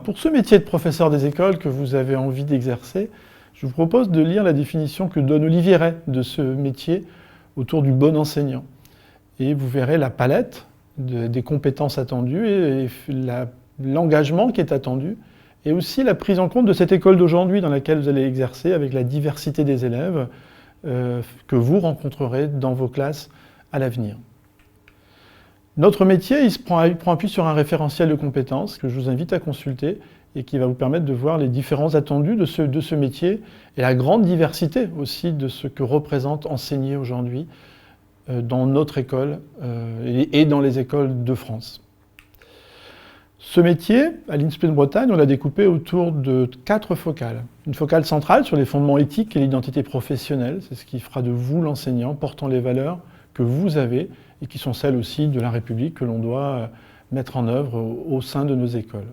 pour ce métier de professeur des écoles que vous avez envie d'exercer, je vous propose de lire la définition que donne Olivier Rey de ce métier autour du bon enseignant. Et vous verrez la palette des compétences attendues et l'engagement qui est attendu, et aussi la prise en compte de cette école d'aujourd'hui dans laquelle vous allez exercer avec la diversité des élèves que vous rencontrerez dans vos classes à l'avenir. Notre métier, il prend appui sur un référentiel de compétences que je vous invite à consulter et qui va vous permettre de voir les différents attendus de ce métier et la grande diversité aussi de ce que représente enseigner aujourd'hui dans notre école et dans les écoles de France. Ce métier, à l'INSPE de Bretagne, on l'a découpé autour de 4 focales. Une focale centrale sur les fondements éthiques et l'identité professionnelle, c'est ce qui fera de vous l'enseignant portant les valeurs que vous avez et qui sont celles aussi de la République que l'on doit mettre en œuvre au sein de nos écoles.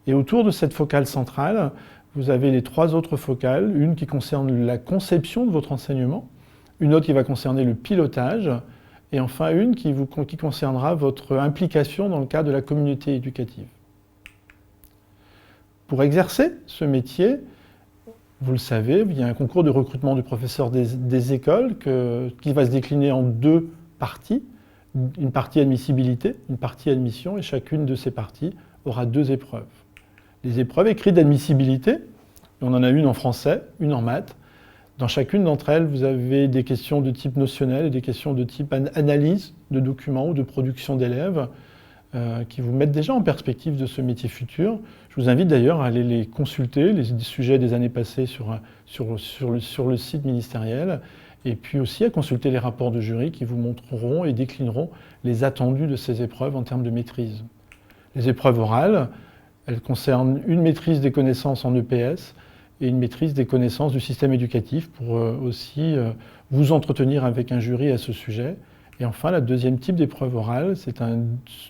Et autour de cette focale centrale, vous avez les 3 autres focales, une qui concerne la conception de votre enseignement, une autre qui va concerner le pilotage, et enfin une qui concernera votre implication dans le cadre de la communauté éducative. Pour exercer ce métier, vous le savez, il y a un concours de recrutement du professeur des écoles qui va se décliner en 2 parties, une partie admissibilité, une partie admission, et chacune de ces parties aura 2 épreuves. Les épreuves écrites d'admissibilité, on en a une en français, une en maths. Dans chacune d'entre elles, vous avez des questions de type notionnel et des questions de type analyse de documents ou de production d'élèves qui vous mettent déjà en perspective de ce métier futur. Je vous invite d'ailleurs à aller les consulter, les sujets des années passées sur le site ministériel, et puis aussi à consulter les rapports de jury qui vous montreront et déclineront les attendus de ces épreuves en termes de maîtrise. Les épreuves orales, elles concernent une maîtrise des connaissances en EPS et une maîtrise des connaissances du système éducatif pour aussi vous entretenir avec un jury à ce sujet. Et enfin, le deuxième type d'épreuve orale, c'est un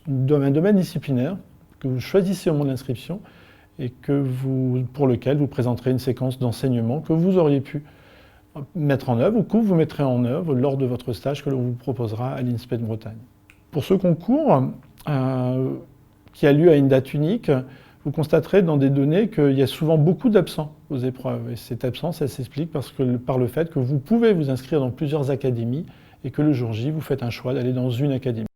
domaine disciplinaire que vous choisissez au moment de l'inscription et pour lequel vous présenterez une séquence d'enseignement que vous auriez pu mettre en œuvre ou que vous mettrez en œuvre lors de votre stage que l'on vous proposera à l'INSPE de Bretagne. Pour ce concours, qui a lieu à une date unique, vous constaterez dans des données qu'il y a souvent beaucoup d'absents aux épreuves. Et cette absence, elle s'explique par le fait que vous pouvez vous inscrire dans plusieurs académies et que le jour J, vous faites un choix d'aller dans une académie.